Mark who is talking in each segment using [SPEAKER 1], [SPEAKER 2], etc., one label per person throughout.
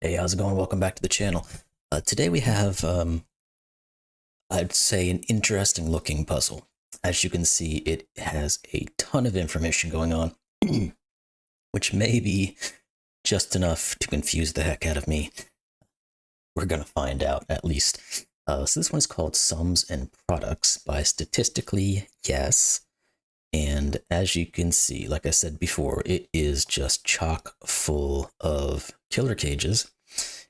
[SPEAKER 1] Hey, how's it going? Welcome back to the channel. Today we have, I'd say, an interesting looking puzzle. As you can see, it has a ton of information going on, which may be just enough to confuse the heck out of me. We're going to find out, at least. So this one's called Sums and Products by Statistically, yes. And as you can see, like I said before, it is just chock full of killer cages.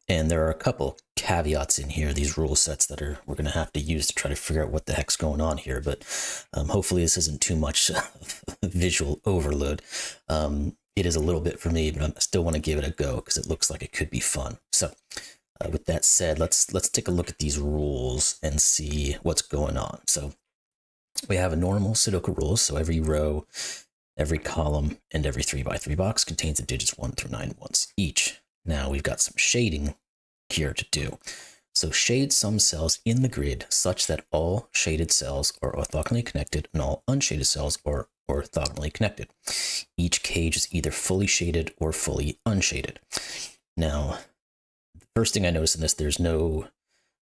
[SPEAKER 1] And there are a couple caveats in here, these rule sets that we're going to have to use to try to figure out what the heck's going on here. But hopefully this isn't too much visual overload. It is a little bit for me, but I still want to give it a go because it looks like it could be fun. So with that said, let's take a look at these rules and see what's going on. So we have a normal Sudoku rule. So every row, every column, and every 3x3 box contains the digits 1 through 9 once each. Now we've got some shading here to do. So shade some cells in the grid such that all shaded cells are orthogonally connected and all unshaded cells are orthogonally connected. Each cage is either fully shaded or fully unshaded. Now, the first thing I noticed in this, there's no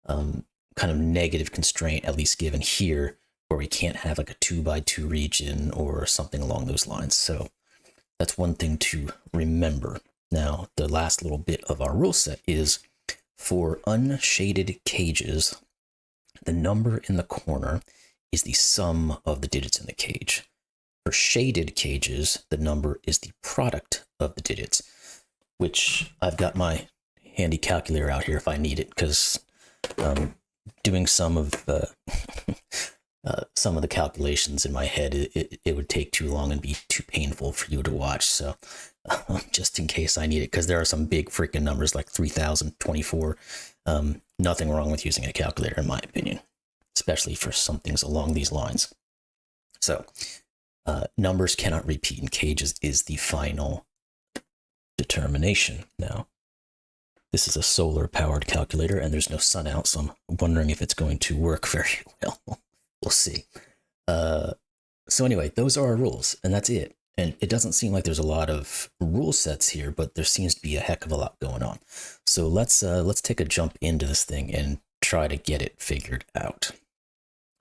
[SPEAKER 1] kind of negative constraint, at least given here, where we can't have like a 2x2 region or something along those lines. So that's one thing to remember. Now, the last little bit of our rule set is for unshaded cages, the number in the corner is the sum of the digits in the cage. For shaded cages, the number is the product of the digits, which I've got my handy calculator out here if I need it, because doing some of the calculations in my head, it would take too long and be too painful for you to watch. So just in case I need it, because there are some big freaking numbers like 3024. Nothing wrong with using a calculator, in my opinion, especially for some things along these lines. So numbers cannot repeat in cages is the final determination. Now, this is a solar powered calculator and there's no sun out, so I'm wondering if it's going to work very well. We'll see. So anyway, those are our rules, and that's it. And it doesn't seem like there's a lot of rule sets here, but there seems to be a heck of a lot going on. So let's take a jump into this thing and try to get it figured out.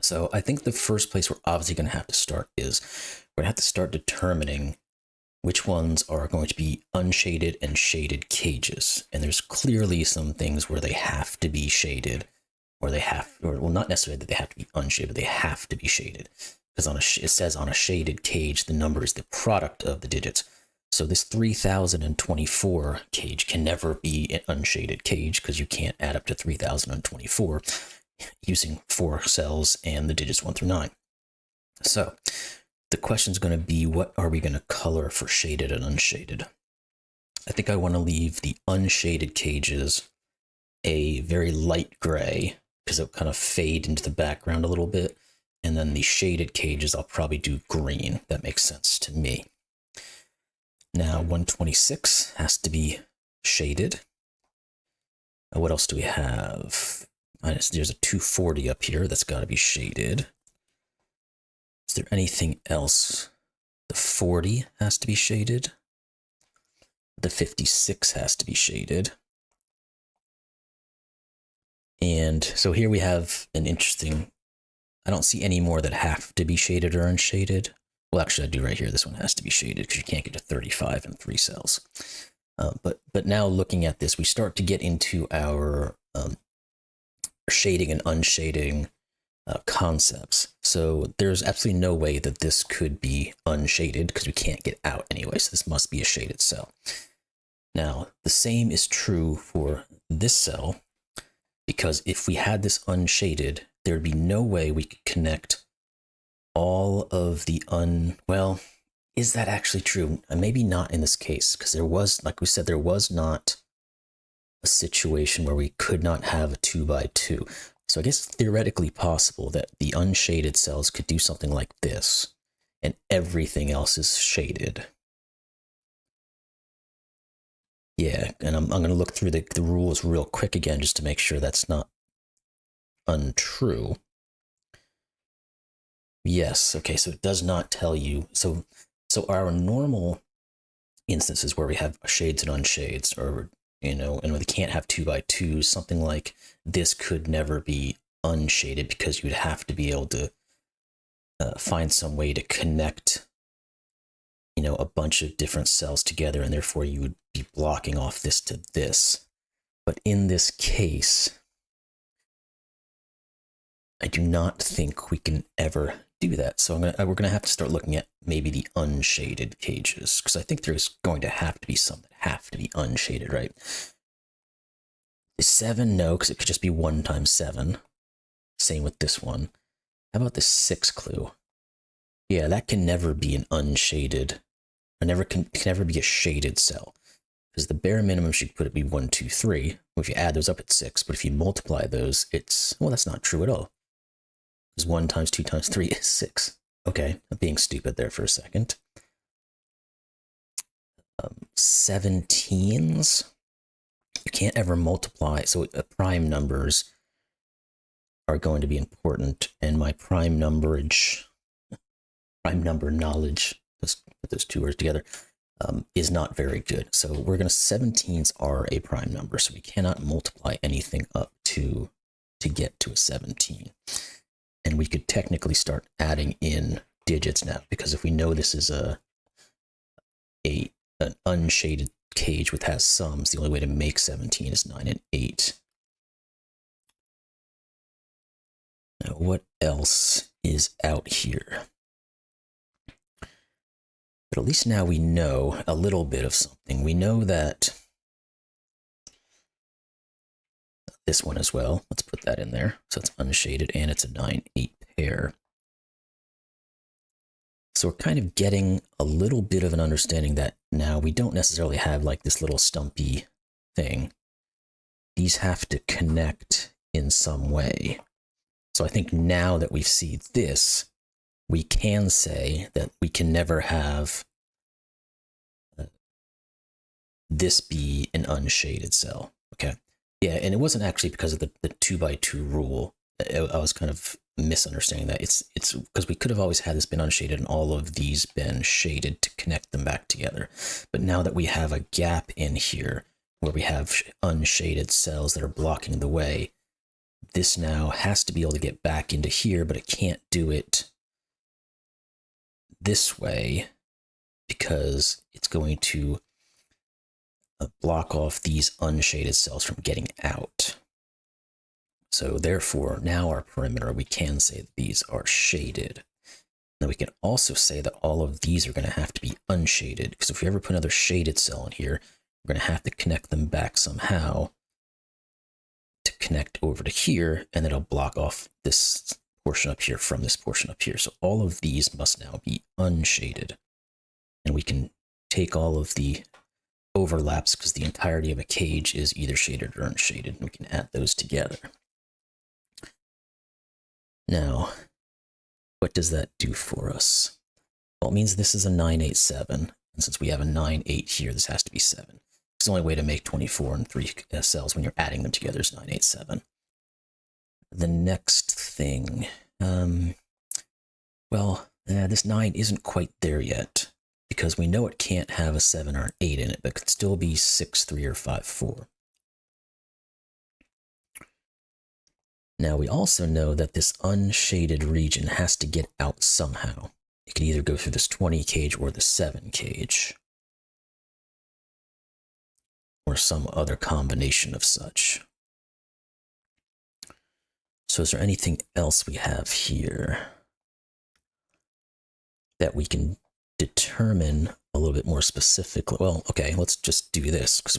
[SPEAKER 1] So I think the first place we're obviously going to have to start is we're going to have to start determining which ones are going to be unshaded and shaded cages. And there's clearly some things where they have to be shaded, or well, not necessarily that they have to be unshaded, but they have to be shaded. Because it says on a shaded cage, the number is the product of the digits. So this 3024 cage can never be an unshaded cage because you can't add up to 3024 using 4 cells and the digits 1 through 9. So the question is going to be, what are we going to color for shaded and unshaded? I think I want to leave the unshaded cages a very light gray because it'll kind of fade into the background a little bit. And then the shaded cages, I'll probably do green. That makes sense to me. Now, 126 has to be shaded. What else do we have? There's a 240 up here. That's got to be shaded. Is there anything else? The 40 has to be shaded. The 56 has to be shaded. And so here we have an interesting... I don't see any more that have to be shaded or unshaded. Well, actually, I do right here. This one has to be shaded because you can't get to 35 in 3 cells. But now looking at this, we start to get into our shading and unshading concepts. So there's absolutely no way that this could be unshaded because we can't get out anyway. So this must be a shaded cell. Now, the same is true for this cell, because if we had this unshaded, there'd be no way we could connect all of the well, is that actually true? Maybe not in this case, because there was, like we said, there was not a situation where we could not have a 2x2. So I guess theoretically possible that the unshaded cells could do something like this, and everything else is shaded. Yeah, and I'm going to look through the rules real quick again just to make sure that's not untrue. Yes, okay, so it does not tell you. So our normal instances where we have shades and unshades, or and we can't have 2 by 2s. Something like this could never be unshaded because you'd have to be able to find some way to connect, a bunch of different cells together, and therefore you would be blocking off this to this. But in this case, I do not think we can ever do that. So we're gonna have to start looking at maybe the unshaded cages, because I think there's going to have to be some that have to be unshaded, right? Is 7? No, because it could just be 1 times 7. Same with this one. How about this 6 clue? Yeah, that can never be an unshaded, or can never be a shaded cell. Because the bare minimum should put it be 1, 2, 3. Well, if you add those up, it's 6. But if you multiply those, well, that's not true at all. Because 1 times 2 times 3 is 6. Okay, I'm being stupid there for a second. 17s. You can't ever multiply, so prime numbers are going to be important, and my prime number knowledge, let's put those two words together, is not very good. So 17s are a prime number, so we cannot multiply anything up to get to a 17. And we could technically start adding in digits now, because if we know this is an unshaded cage which has sums, the only way to make 17 is 9 and 8. Now, what else is out here? But at least now we know a little bit of something. We know that this one as well, let's put that in there. So it's unshaded and it's a 9-8 pair. So we're kind of getting a little bit of an understanding that now we don't necessarily have like this little stumpy thing. These have to connect in some way. So I think now that we see this, we can say that we can never have this be an unshaded cell. Okay. Yeah, and it wasn't actually because of the 2 by 2 rule. I was kind of misunderstanding that. It's because we could have always had this been unshaded and all of these been shaded to connect them back together. But now that we have a gap in here where we have unshaded cells that are blocking the way, this now has to be able to get back into here, but it can't do it this way because it's going to block off these unshaded cells from getting out. So therefore, now our perimeter, we can say that these are shaded. Now we can also say that all of these are going to have to be unshaded, because if we ever put another shaded cell in here, we're going to have to connect them back somehow to connect over to here, and it'll block off this portion up here from this portion up here. So all of these must now be unshaded. And we can take all of the overlaps, because the entirety of a cage is either shaded or unshaded, and we can add those together. Now, what does that do for us? Well, it means this is a 9-8-7, and since we have a 9-8 here, this has to be 7. It's the only way to make 24 and 3 cells when you're adding them together is 9-8-7. The next thing, this 9 isn't quite there yet, because we know it can't have a 7 or an 8 in it, but it could still be 6-3 or 5-4. Now, we also know that this unshaded region has to get out somehow. It can either go through this 20 cage or the 7 cage, or some other combination of such. So is there anything else we have here that we can determine a little bit more specifically? Well, okay, let's just do this, because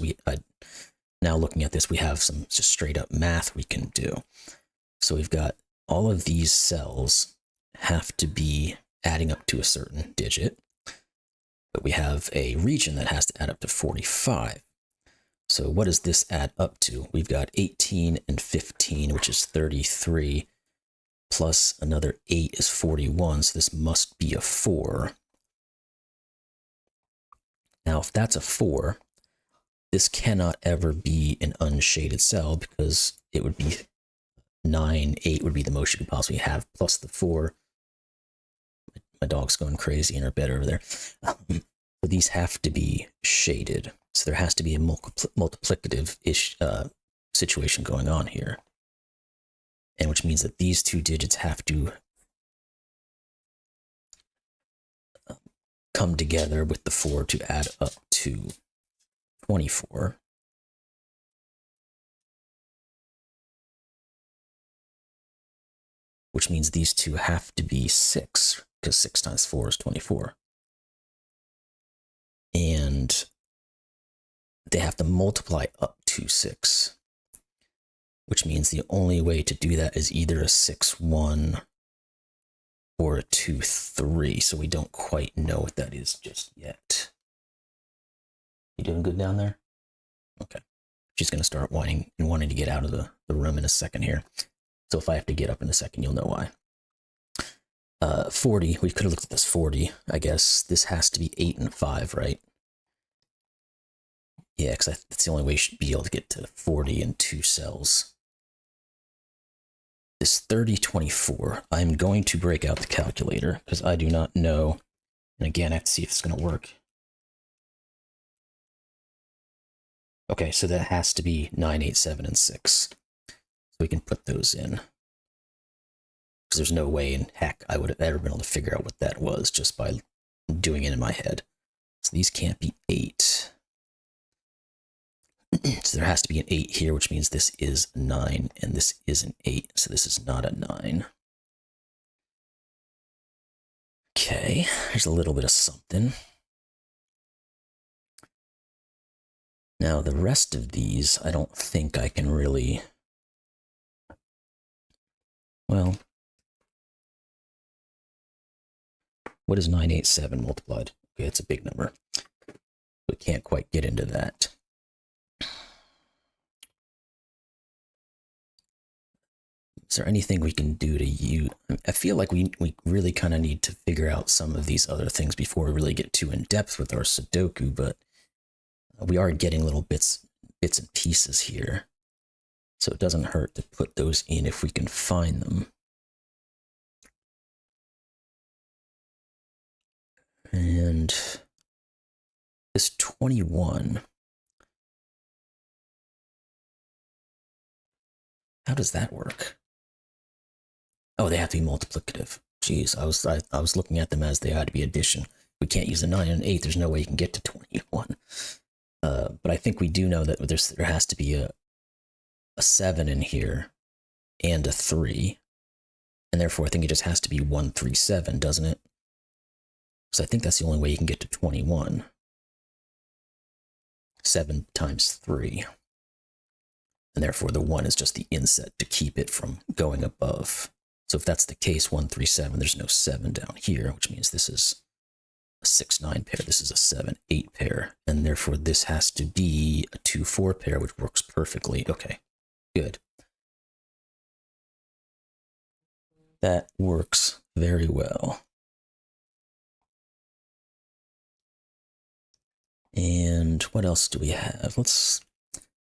[SPEAKER 1] now looking at this, we have some just straight up math we can do. So we've got all of these cells have to be adding up to a certain digit, but we have a region that has to add up to 45. So what does this add up to? We've got 18 and 15, which is 33, plus another 8 is 41, so this must be a 4. Now, if that's a 4, this cannot ever be an unshaded cell, because it would be 9, 8 would be the most you could possibly have, plus the 4. My dog's going crazy in her bed over there. So these have to be shaded. So there has to be a multiplicative-ish situation going on here. And which means that these two digits have to come together with the 4 to add up to 24. Which means these two have to be 6, because 6 times 4 is 24. And they have to multiply up to 6, which means the only way to do that is either a 6, 1 or a 2, 3. So we don't quite know what that is just yet. You doing good down there? Okay. She's going to start whining and wanting to get out of the room in a second here. So if I have to get up in a second, you'll know why. 40, we could have looked at this 40, I guess. This has to be 8 and 5, right? Yeah, because that's the only way you should be able to get to 40 in 2 cells. This 30, 24, I'm going to break out the calculator because I do not know. And again, I have to see if it's going to work. Okay, so that has to be 9, 8, 7, and 6. So we can put those in. Because there's no way in heck I would have ever been able to figure out what that was just by doing it in my head. So these can't be 8. So there has to be an 8 here, which means this is 9, and this is an 8, so this is not a 9. Okay, there's a little bit of something. Now, the rest of these, I don't think I can really... Well, what is 987 multiplied? Okay, it's a big number. We can't quite get into that. Is there anything we can do to use? I feel like we really kind of need to figure out some of these other things before we really get too in depth with our Sudoku, but we are getting little bits and pieces here. So it doesn't hurt to put those in if we can find them. And this 21. How does that work? Oh, they have to be multiplicative. Jeez, I was looking at them as they had to be addition. We can't use a 9 and an 8. There's no way you can get to 21. But I think we do know that there has to be a 7 in here and a 3. And therefore, I think it just has to be 137, doesn't it? So I think that's the only way you can get to 21. 7 times 3. And therefore, the 1 is just the inset to keep it from going above. So if that's the case, 137, there's no 7 down here, which means this is a 6-9 pair. This is a 7-8 pair. And therefore, this has to be a 2-4 pair, which works perfectly. Okay, good. That works very well. And what else do we have?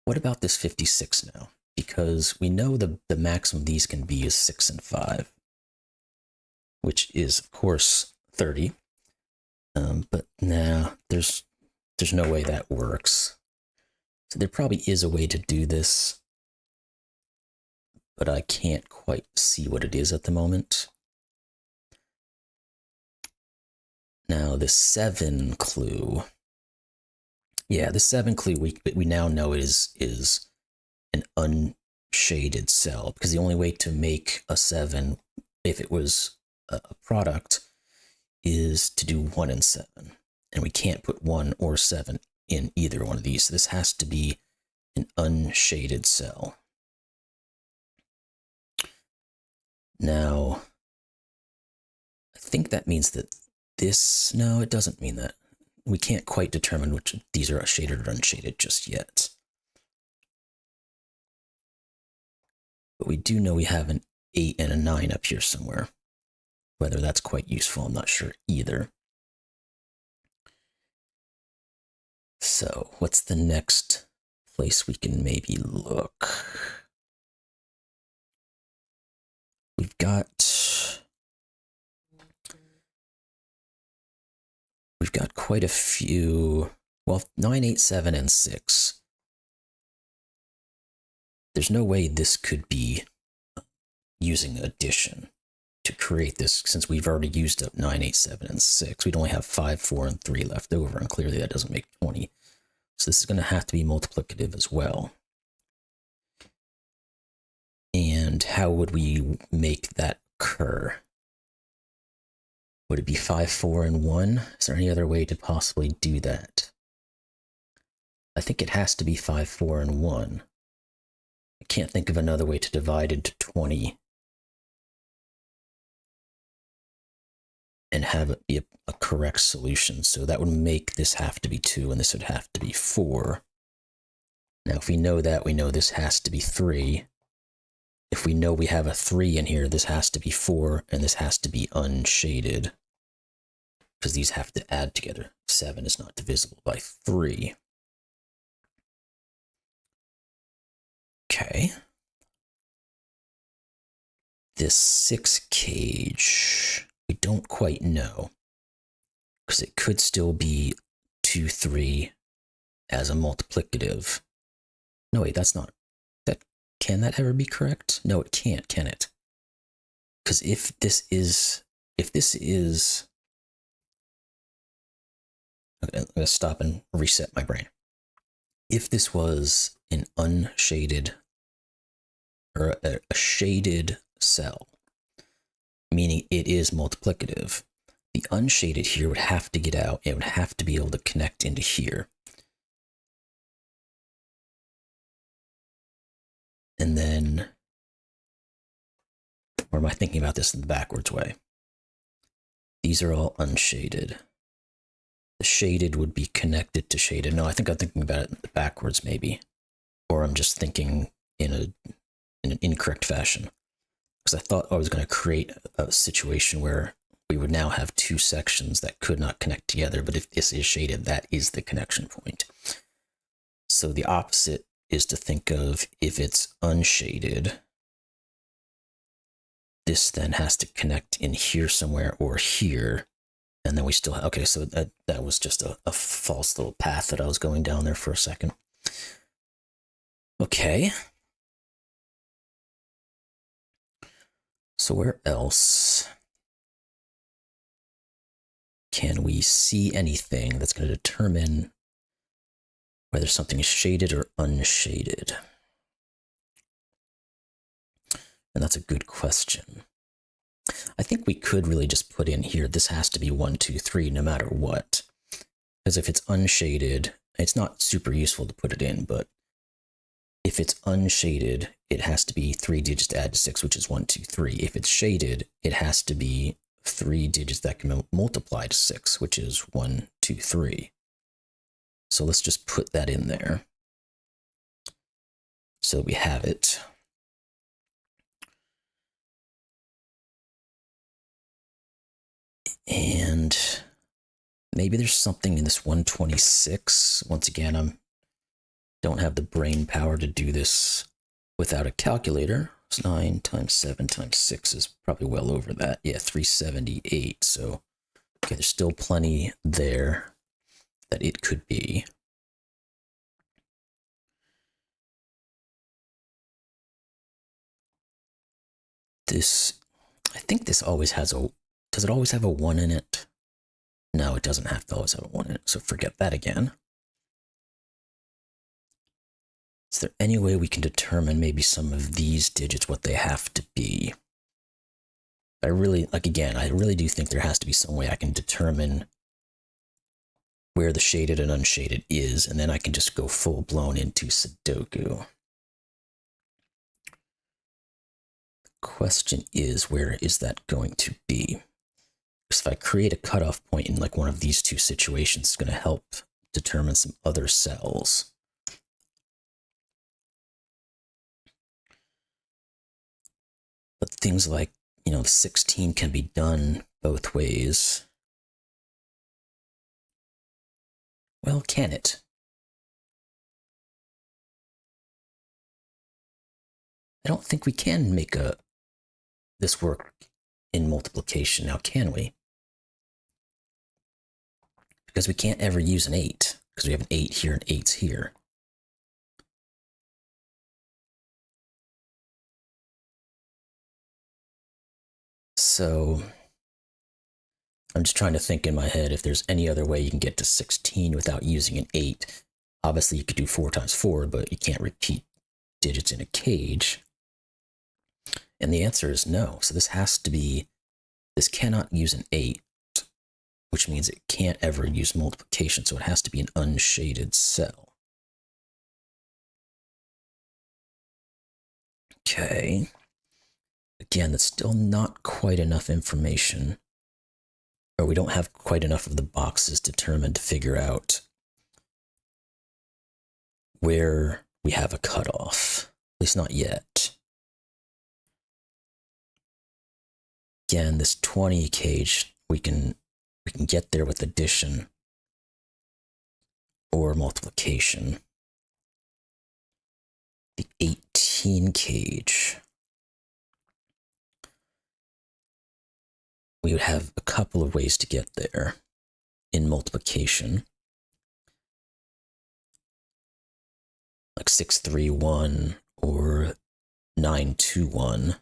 [SPEAKER 1] What about this 56 now? Because we know the maximum these can be is 6 and 5, which is, of course, 30. But nah, there's no way that works. So there probably is a way to do this, but I can't quite see what it is at the moment. Now, the 7 clue. Yeah, the 7 clue, we now know is an unshaded cell, because the only way to make a 7, if it was a product, is to do 1 and 7. And we can't put 1 or 7 in either one of these. So this has to be an unshaded cell. Now, I think that means that this... No, it doesn't mean that. We can't quite determine which these are shaded or unshaded just yet. But we do know we have an 8 and a 9 up here somewhere. Whether that's quite useful, I'm not sure either. So, what's the next place we can maybe look? We've got quite a few. Well, 9, 8, 7, and 6. There's no way this could be using addition to create this, since we've already used up 9, 8, 7, and 6. We'd only have 5, 4, and 3 left over, and clearly that doesn't make 20. So this is going to have to be multiplicative as well. And how would we make that occur? Would it be 5, 4, and 1? Is there any other way to possibly do that? I think it has to be 5, 4, and 1. I can't think of another way to divide into 20 and have it be a correct solution. So that would make this have to be 2, and this would have to be 4. Now, if we know that, we know this has to be 3. If we know we have a 3 in here, this has to be 4, and this has to be unshaded, because these have to add together. 7 is not divisible by 3. Okay. This 6 cage, we don't quite know, because it could still be 2, 3 as a multiplicative. No, wait, that's not. Can that ever be correct? No, it can't, can it? Because if this is, okay, I'm gonna stop and reset my brain. If this was an unshaded or a shaded cell, meaning it is multiplicative, the unshaded here would have to get out. It would have to be able to connect into here. And then, or am I thinking about this in the backwards way? These are all unshaded. The shaded would be connected to shaded. No, I think I'm thinking about it backwards maybe. Or I'm just thinking in an incorrect fashion. Because I thought I was going to create a situation where we would now have 2 sections that could not connect together, but if this is shaded, that is the connection point. So the opposite is to think of, if it's unshaded, this then has to connect in here somewhere or here, and then we still have, okay, so that was just a false little path that I was going down there for a second. Okay. So where else can we see anything that's going to determine whether something is shaded or unshaded? And that's a good question. I think we could really just put in here, this has to be 1, 2, 3, no matter what. Because if it's unshaded, it's not super useful to put it in, but if it's unshaded, it has to be 3 digits to add to 6, which is 1, 2, 3. If it's shaded, it has to be 3 digits that can multiply to 6, which is 1, 2, 3. So let's just put that in there. So we have it. And maybe there's something in this 126. Once again, I don't have the brain power to do this without a calculator. It's 9 times 7 times 6 is probably well over that. Yeah, 378. So, okay, there's still plenty there that it could be. This, I think this always has a, does it always have a 1 in it? No, it doesn't have to always have a 1 in it, so forget that again. Is there any way we can determine maybe some of these digits, what they have to be? I really, like again, I really do think there has to be some way I can determine where the shaded and unshaded is, and then I can just go full blown into Sudoku. The question is, where is that going to be? Because if I create a cutoff point in like one of these 2 situations, it's going to help determine some other cells. But things like, you know, 16 can be done both ways. Well, can it? I don't think we can make this work in multiplication now, can we? because we can't ever use an 8, because we have an 8 here and 8's here. So I'm just trying to think in my head if there's any other way you can get to 16 without using an 8. Obviously, you could do 4 times 4, but you can't repeat digits in a cage. And the answer is no. So this has to be, this cannot use an 8, which means it can't ever use multiplication. So it has to be an unshaded cell. Okay. Again, that's still not quite enough information, or we don't have quite enough of the boxes determined to figure out where we have a cutoff, at least not yet. Again, this 20 cage, we can get there with addition or multiplication. The 18 cage, we would have a couple of ways to get there in multiplication. Like 631 or 921.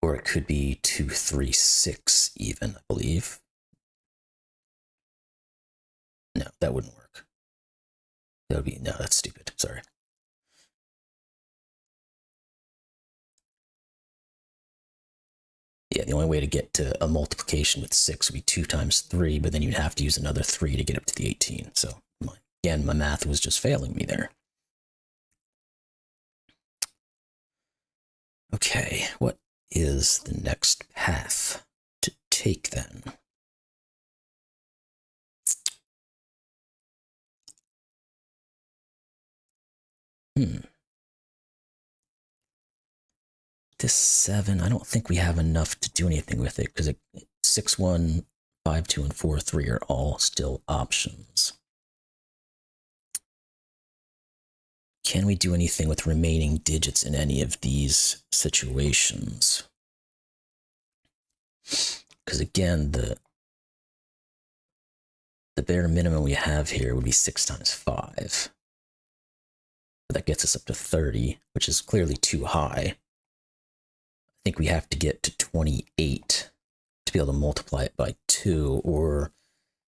[SPEAKER 1] Or it could be 236 even, I believe. No, that wouldn't work. That would be, no, that's stupid, sorry. Yeah, the only way to get to a multiplication with 6 would be 2 times 3, but then you'd have to use another 3 to get up to the 18. So, again, my math was just failing me there. Okay, what is the next path to take then? This 7, I don't think we have enough to do anything with it, because 6, 1, 5, 2, and 4, 3 are all still options. Can we do anything with remaining digits in any of these situations? Because again, the bare minimum we have here would be 6 times 5. That gets us up to 30, which is clearly too high. I think we have to get to 28 to be able to multiply it by 2, or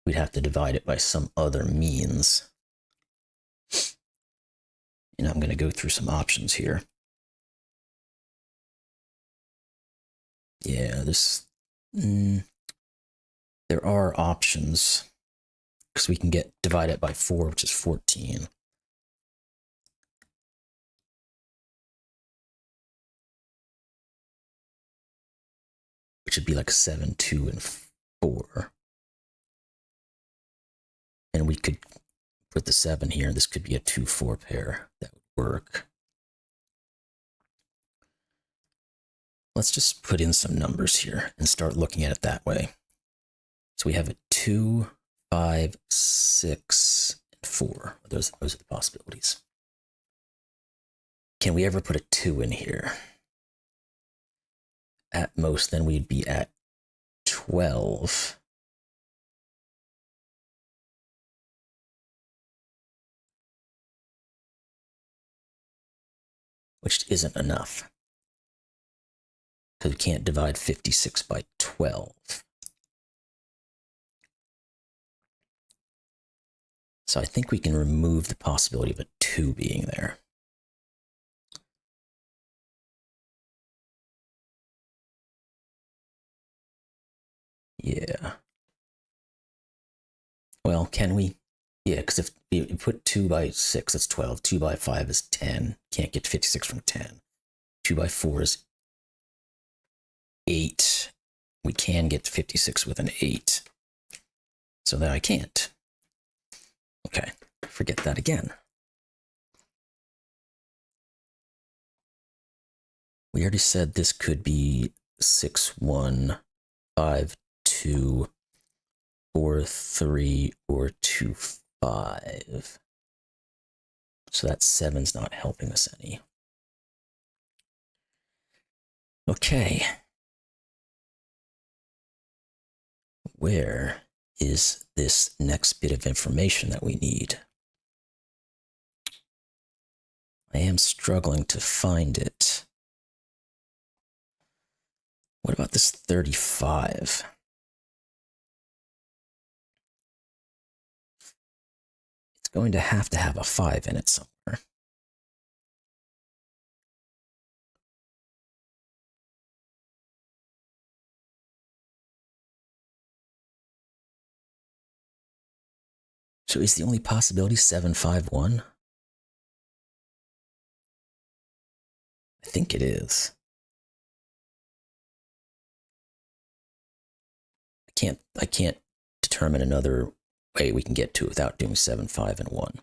[SPEAKER 1] we'd have to divide it by some other means. And I'm going to go through some options here. Yeah, there are options, because we can divide it by 4, which is 14. Which would be like 7, 2, and 4. And we could put the 7 here, and this could be a 2, 4 pair. That would work. Let's just put in some numbers here and start looking at it that way. So we have a 2, 5, 6, and 4. Those are the possibilities. Can we ever put a 2 in here? At most, then we'd be at 12. Which isn't enough, because we can't divide 56 by 12. So I think we can remove the possibility of a 2 being there. Yeah. Well, can we? Yeah, because if you put 2 by 6, that's 12. 2 by 5 is 10. Can't get 56 from 10. 2 by 4 is 8. We can get 56 with an 8. So that I can't. Okay, forget that again. We already said this could be 6, 1, 5, 2, 4, 3, or 2, 5. So that 7's not helping us any. Okay. Where is this next bit of information that we need? I am struggling to find it. What about this 35? It's going to have a 5 in it somewhere. So is the only possibility 751? I think it is. I can't determine another way we can get to it without doing 7, 5, and 1.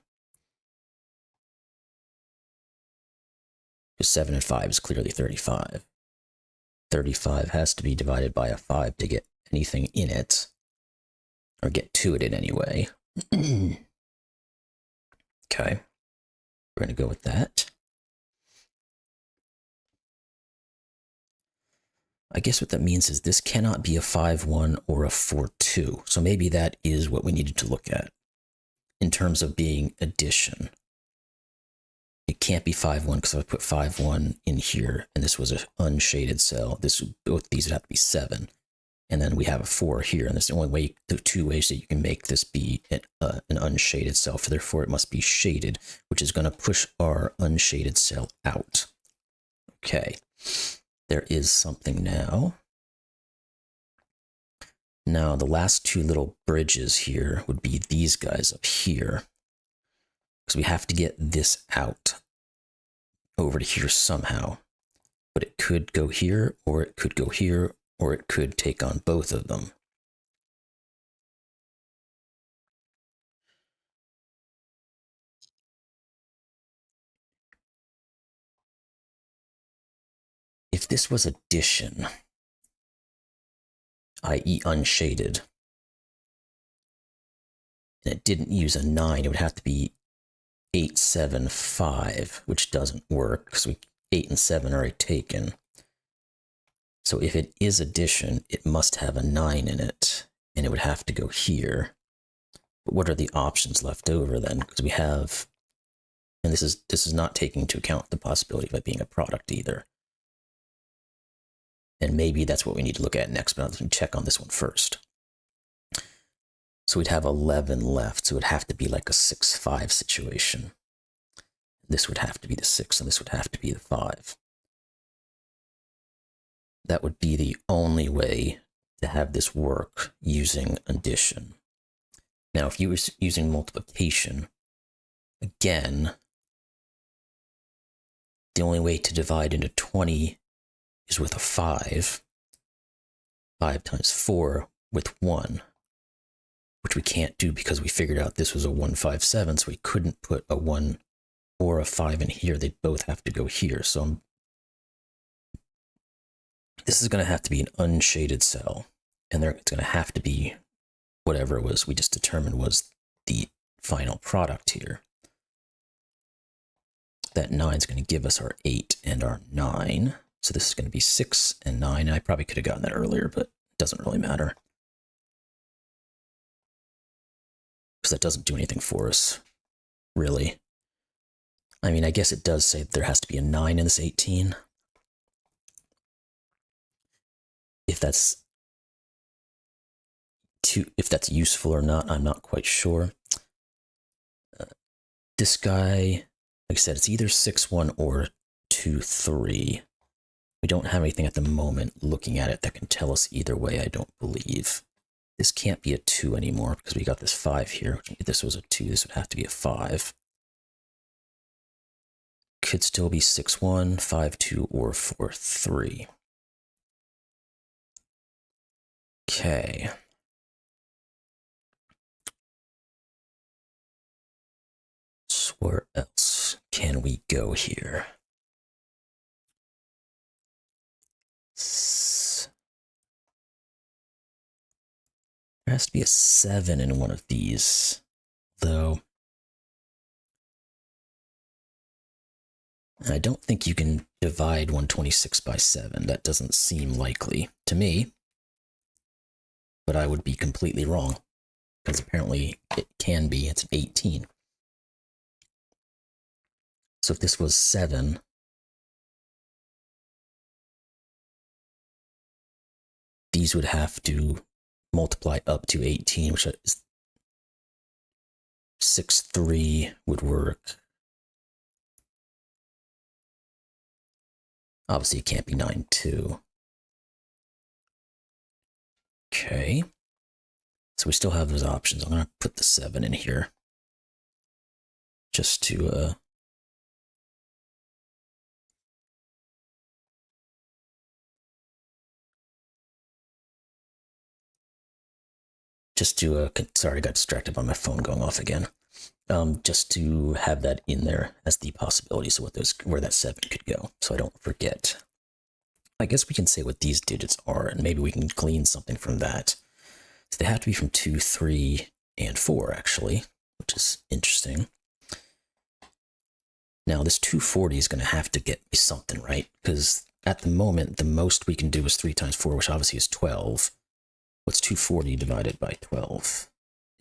[SPEAKER 1] Because 7 and 5 is clearly 35. 35 has to be divided by a 5 to get anything in it, or get to it in any way. Okay, we're going to go with that. I guess what that means is this cannot be a 5-1 or a 4-2. So maybe that is what we needed to look at in terms of being addition. It can't be 5-1 because if I put 5-1 in here and this was an unshaded cell, both these would have to be 7. And then we have a 4 here, and that's the only way, the two ways that you can make this be an unshaded cell. For therefore, it must be shaded, which is going to push our unshaded cell out. Okay, there is something now. Now, the last two little bridges here would be these guys up here, because we have to get this out over to here somehow. But it could go here, or it could go here, or it could take on both of them. If this was addition, i.e. unshaded, and it didn't use a 9, it would have to be 8, 7, 5, which doesn't work because 8 and 7 are already taken. So if it is addition, it must have a 9 in it, and it would have to go here. But what are the options left over then? Because we have, and this is not taking into account the possibility of it being a product either. And maybe that's what we need to look at next, but let me check on this one first. So we'd have 11 left, so it would have to be like a 6-5 situation. This would have to be the 6, and this would have to be the 5. That would be the only way to have this work using addition. Now, if you were using multiplication, again, the only way to divide into 20 is with a 5. 5 times 4 with 1, which we can't do because we figured out this was a 157, so we couldn't put a 1 or a 5 in here. They both have to go here. So this is going to have to be an unshaded cell, and it's going to have to be whatever it was we just determined was the final product here. That 9 is going to give us our 8 and our 9. So this is going to be 6 and 9. I probably could have gotten that earlier, but it doesn't really matter, because that doesn't do anything for us, really. I mean, I guess it does say that there has to be a 9 in this 18. If that's useful or not, I'm not quite sure. This guy, like I said, it's either 6-1 or 2-3. We don't have anything at the moment looking at it that can tell us either way, I don't believe. This can't be a 2 anymore because we got this 5 here. If this was a 2, this would have to be a 5. Could still be 6-1, 5-2, or 4-3. Okay. So where else can we go here? There has to be a 7 in one of these, though. I don't think you can divide 126 by 7. That doesn't seem likely to me, but I would be completely wrong, because apparently it can be. It's an 18. So if this was 7, these would have to multiply up to 18, which is 6, 3 would work. Obviously, it can't be 9, 2. Okay. So we still have those options. I'm going to put the 7 in here just to sorry, I got distracted by my phone going off again. Just to have that in there as the possibility, so where that 7 could go, so I don't forget. I guess we can say what these digits are, and maybe we can glean something from that. So they have to be from 2, 3, and 4, actually, which is interesting. Now, this 240 is going to have to get me something, right? Because at the moment, the most we can do is 3 times 4, which obviously is 12. What's 240 divided by 12?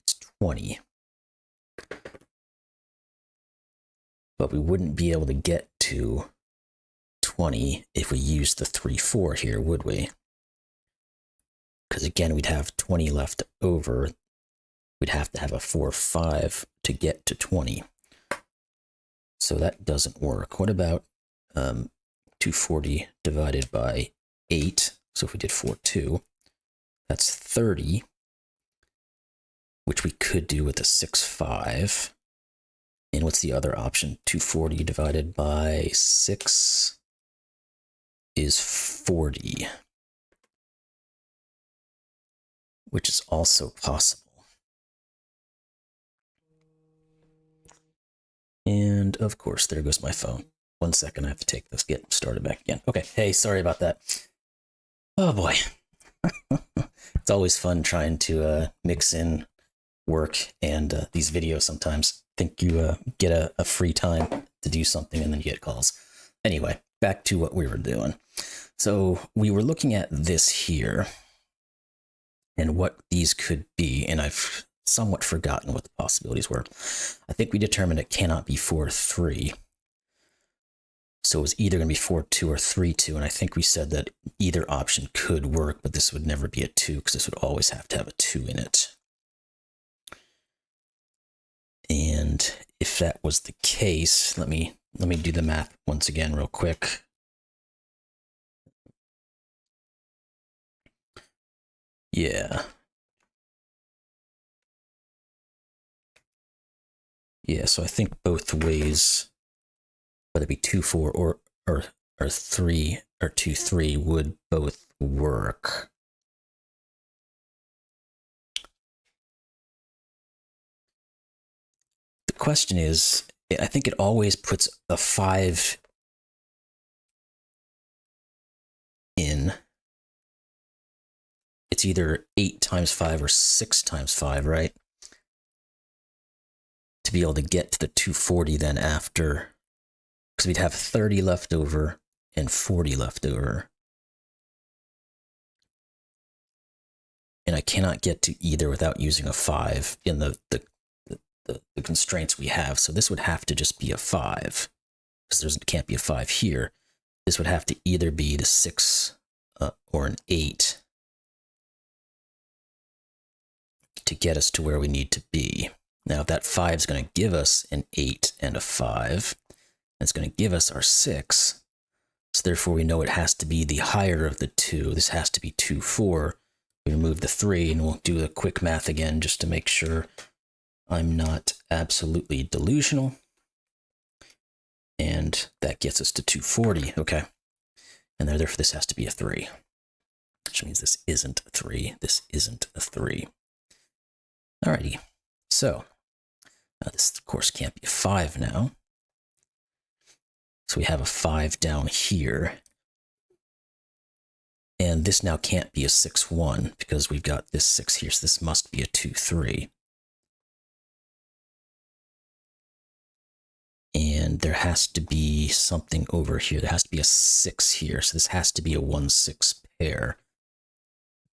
[SPEAKER 1] It's 20. But we wouldn't be able to get to 20 if we used the 3, 4 here, would we? Because again, we'd have 20 left over. We'd have to have a 4, 5 to get to 20. So that doesn't work. What about 240 divided by 8? So if we did 4, 2, that's 30, which we could do with a 6, 5. And what's the other option? 240 divided by 6 is 40, which is also possible. And of course, there goes my phone. 1 second, I have to take this, get started back again. Okay, hey, sorry about that. Oh boy. It's always fun trying to mix in work and these videos sometimes. I think you get a free time to do something and then you get calls. Anyway, back to what we were doing. So we were looking at this here and what these could be, and I've somewhat forgotten what the possibilities were. I think we determined it cannot be 4, 3. So it was either going to be 4, 2 or 3, 2. And I think we said that either option could work, but this would never be a 2 because this would always have to have a 2 in it. And if that was the case, let me do the math once again real quick. Yeah. Yeah, so I think both ways, whether it be 2, 4 or 3 or 2, 3 would both work. The question is, I think it always puts a 5 in. It's either 8 times 5 or 6 times 5, right? To be able to get to the 240 then after, because we'd have 30 left over and 40 left over. And I cannot get to either without using a 5 in the constraints we have. So this would have to just be a 5, because there can't be a 5 here. This would have to either be the 6 or an 8 to get us to where we need to be. Now, if that 5 is going to give us an 8 and a 5, it's going to give us our 6. So therefore, we know it has to be the higher of the 2. This has to be 2, 4. We remove the 3, and we'll do the quick math again just to make sure I'm not absolutely delusional. And that gets us to 240. Okay. And therefore, this has to be a 3, which means this isn't a 3. This isn't a 3. Alrighty. So this, of course, can't be a 5 now. So we have a 5 down here. And this now can't be a 6, 1 because we've got this 6 here. So this must be a 2, 3. And And there has to be something over here. There has to be a 6 here. So this has to be a 1-6 pair.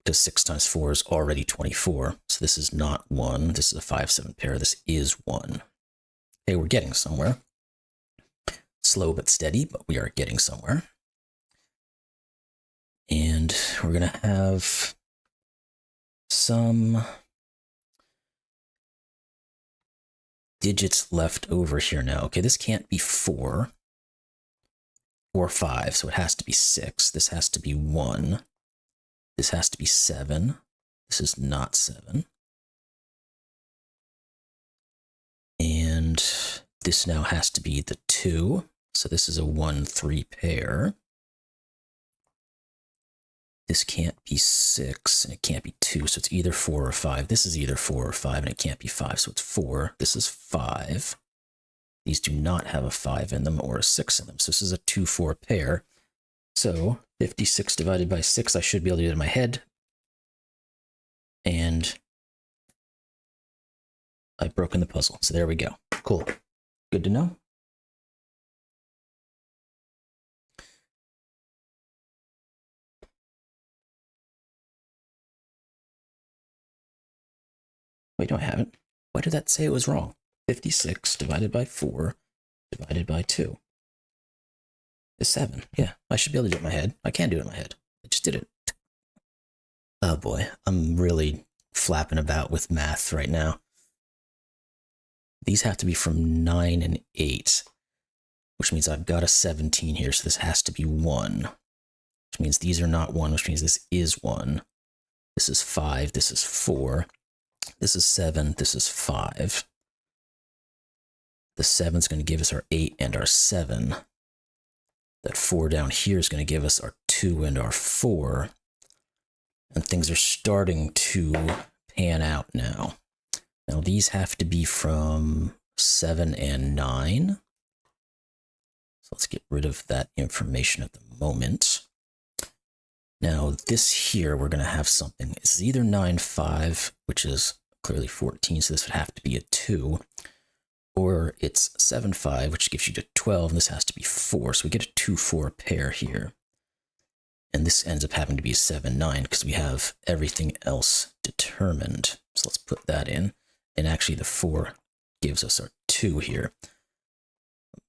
[SPEAKER 1] Because 6 times 4 is already 24. So this is not 1. This is a 5-7 pair. This is 1. Okay, we're getting somewhere. Slow but steady, but we are getting somewhere. And we're going to have some digits left over here now. Okay, this can't be 4 or 5, so it has to be 6. This has to be 1. This has to be 7. This is not 7. And this now has to be the 2. So this is a 1-3 pair. This can't be 6, and it can't be 2, so it's either 4 or 5. This is either 4 or 5, and it can't be 5, so it's 4. This is 5. These do not have a 5 in them or a 6 in them, so this is a 2-4 pair. So 56 divided by 6, I should be able to do it in my head. And I've broken the puzzle, so there we go. Cool. Good to know. Wait, no, I haven't. Why did that say it was wrong? 56 divided by 4 divided by 2 is 7. Yeah, I should be able to do it in my head. I can do it in my head. I just did it. Oh boy, I'm really flapping about with math right now. These have to be from 9 and 8, which means I've got a 17 here, so this has to be 1, which means these are not 1, which means this is 1. This is 5, this is 4. This is 7, this is 5. The 7 is going to give us our 8 and our 7. That 4 down here is going to give us our 2 and our 4. And things are starting to pan out now. Now these have to be from 7 and 9. So let's get rid of that information at the moment. Now this here, we're going to have something. It's either 9, 5, which is clearly 14, so this would have to be a 2. Or it's 7, 5, which gives you to 12, and this has to be 4. So we get a 2-4 pair here. And this ends up having to be a 7, 9, because we have everything else determined. So let's put that in. And actually the 4 gives us our 2 here.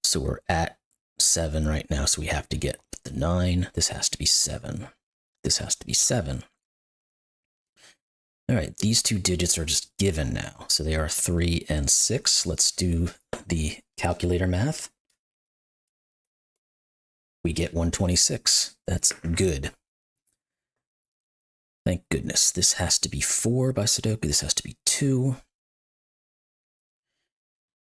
[SPEAKER 1] So we're at 7 right now, so we have to get the 9. This has to be 7. This has to be 7. All right, these two digits are just given now. So they are 3 and 6. Let's do the calculator math. We get 126. That's good. Thank goodness. This has to be 4 by Sudoku. This has to be 2.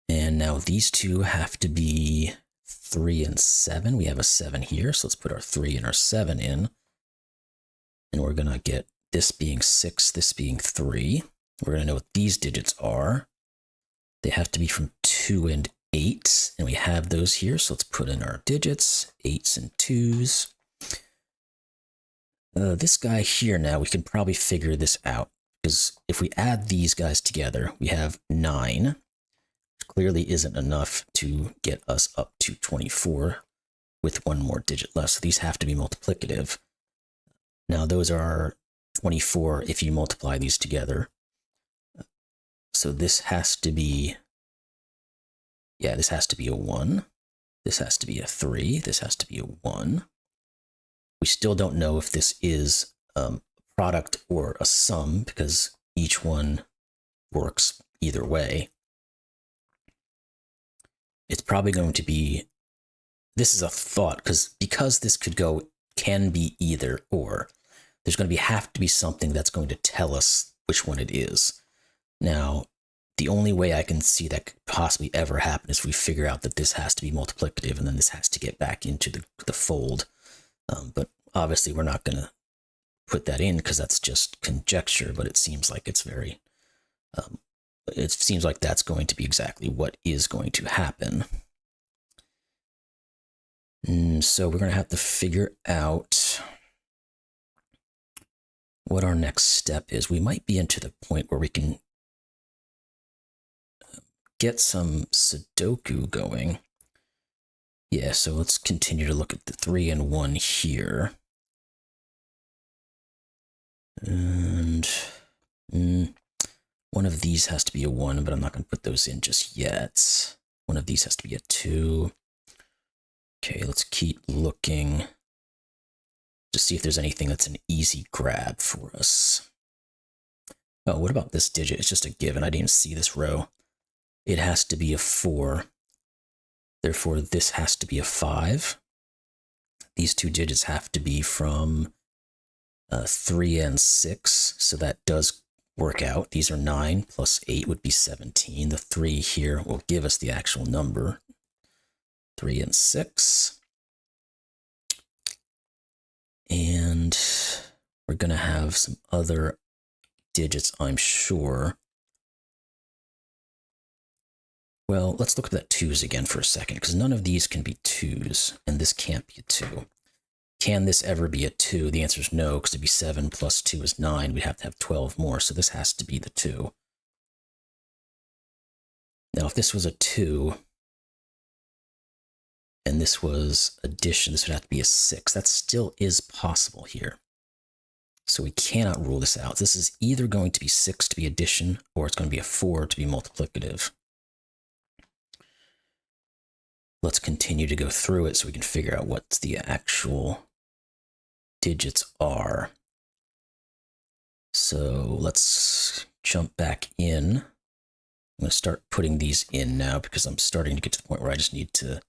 [SPEAKER 1] And now these two have to be 3 and 7. We have a 7 here, so let's put our 3 and our 7 in. And we're going to get this being 6, this being 3. We're going to know what these digits are. They have to be from 2 and 8, and we have those here, so let's put in our digits, 8s and 2s. This guy here now, we can probably figure this out, because if we add these guys together, we have 9, which clearly isn't enough to get us up to 24 with one more digit left, so these have to be multiplicative. Now those are 24 if you multiply these together. So this has to be, yeah, this has to be a 1. This has to be a 3. This has to be a 1. We still don't know if this is a product or a sum because each one works either way. It's probably going to be, this is a thought, because this can be either or. There's going to have to be something that's going to tell us which one it is. Now, the only way I can see that could possibly ever happen is if we figure out that this has to be multiplicative and then this has to get back into the fold. But obviously we're not going to put that in because that's just conjecture, but it seems like it's very, it seems like that's going to be exactly what is going to happen. So we're going to have to figure out what our next step is. We might be into the point where we can get some Sudoku going. Yeah, so let's continue to look at the 3 and 1 here. And one of these has to be a 1, but I'm not going to put those in just yet. One of these has to be a 2. Okay, let's keep looking to see if there's anything that's an easy grab for us. Oh, what about this digit? It's just a given. I didn't even see this row. It has to be a 4. Therefore, this has to be a 5. These two digits have to be from 3 and 6, so that does work out. These are 9 plus 8 would be 17. The 3 here will give us the actual number. 3 and 6. And we're going to have some other digits, I'm sure. Well, let's look at that 2s again for a second, because none of these can be 2s, and this can't be a 2. Can this ever be a 2? The answer is no, because it'd be 7 plus 2 is 9. We'd have to have 12 more, so this has to be the 2. Now, if this was a 2, and this was addition, this would have to be a 6. That still is possible here. So we cannot rule this out. This is either going to be 6 to be addition, or it's going to be a 4 to be multiplicative. Let's continue to go through it so we can figure out what the actual digits are. So let's jump back in. I'm going to start putting these in now because I'm starting to get to the point where I just need to...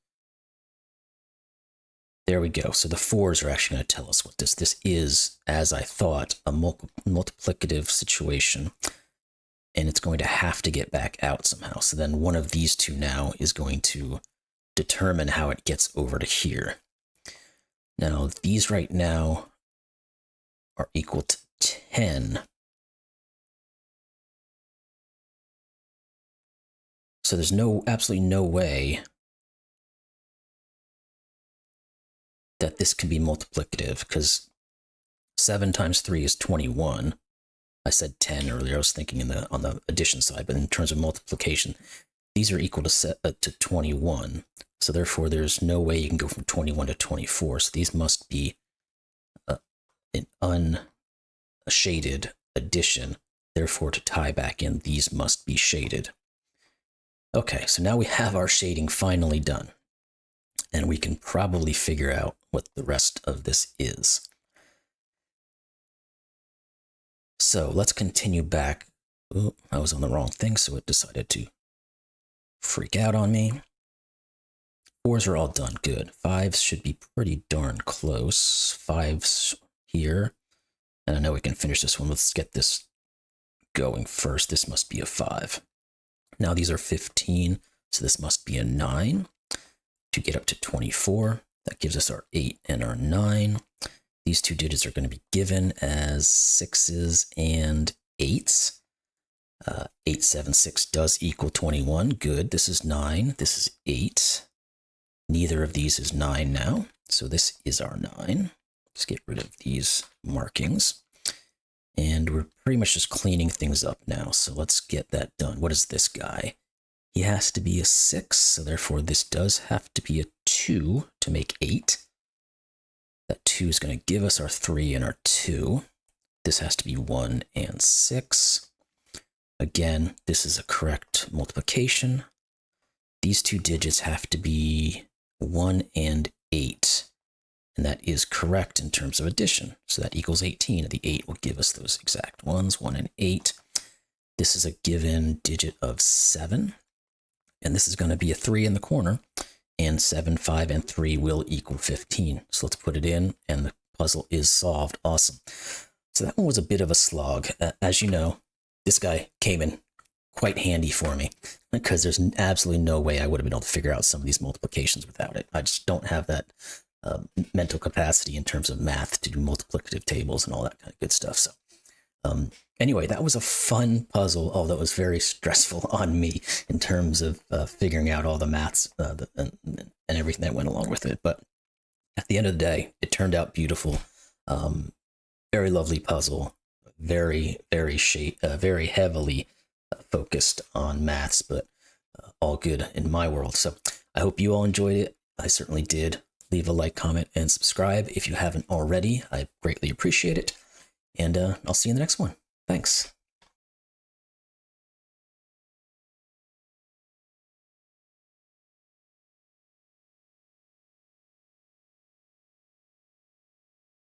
[SPEAKER 1] There we go. So the 4s are actually going to tell us what this is, as I thought, a multiplicative situation. And it's going to have to get back out somehow. So then one of these two now is going to determine how it gets over to here. Now, these right now are equal to 10. So there's absolutely no way that this can be multiplicative, because 7 times 3 is 21. I said 10 earlier. I was thinking on the addition side, but in terms of multiplication, these are equal to 21. So therefore, there's no way you can go from 21 to 24. So these must be an unshaded addition. Therefore, to tie back in, these must be shaded. Okay, so now we have our shading finally done. And we can probably figure out what the rest of this is. So let's continue back. Ooh, I was on the wrong thing, so it decided to freak out on me. 4s are all done. Good. 5s should be pretty darn close. 5s here. And I know we can finish this one. Let's get this going first. This must be a 5. Now these are 15, so this must be a 9. To get up to 24, that gives us our 8 and our 9. These two digits are going to be given as 6s and 8s. 8, 7, 6 does equal 21. Good. This is 9. This is 8. Neither of these is 9 now. So this is our 9. Let's get rid of these markings. And we're pretty much just cleaning things up now. So let's get that done. What is this guy? He has to be a 6. So therefore, this does have to be a 2 to make 8. That 2 is going to give us our 3 and our 2. This has to be 1 and 6. Again, this is a correct multiplication. These two digits have to be 1 and 8. And that is correct in terms of addition. So that equals 18. And the 8 will give us those exact ones, 1 and 8. This is a given digit of 7. And this is going to be a 3 in the corner. And 7, 5, and 3 will equal 15. So let's put it in, and the puzzle is solved. Awesome. So that one was a bit of a slog. As you know, this guy came in quite handy for me, because there's absolutely no way I would have been able to figure out some of these multiplications without it. I just don't have that mental capacity in terms of math to do multiplicative tables and all that kind of good stuff. So anyway, that was a fun puzzle, although it was very stressful on me in terms of figuring out all the maths and everything that went along with it. But at the end of the day, it turned out beautiful. Very lovely puzzle. Very heavily focused on maths, but all good in my world. So I hope you all enjoyed it. I certainly did. Leave a like, comment, and subscribe if you haven't already. I greatly appreciate it. And I'll see you in the next one. Thanks.